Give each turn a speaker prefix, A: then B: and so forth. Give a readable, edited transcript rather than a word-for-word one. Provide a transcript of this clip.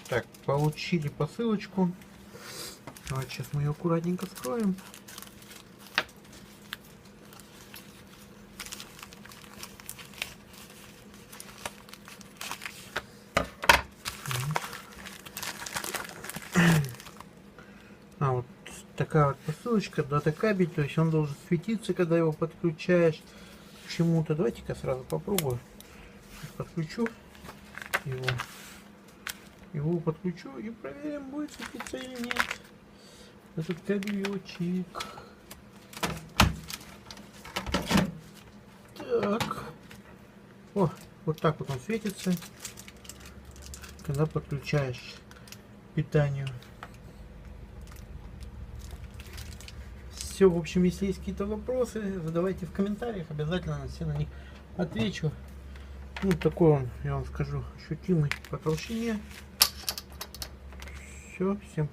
A: Так, получили посылочку. Давайте сейчас мы ее аккуратненько скроем. Вот такая вот посылочка, дата-кабель, то есть он должен светиться, когда его подключаешь к чему-то. Давайте-ка сразу попробую. Подключу его подключу и проверим, будет светиться или нет этот кабелечек. Так, вот так вот он светится, когда подключаешь к питанию. Все, в общем, если есть какие-то вопросы, задавайте в комментариях, обязательно на все на них отвечу. Ну, такой он, я вам скажу, ощутимый по толщине. Все, всем пока.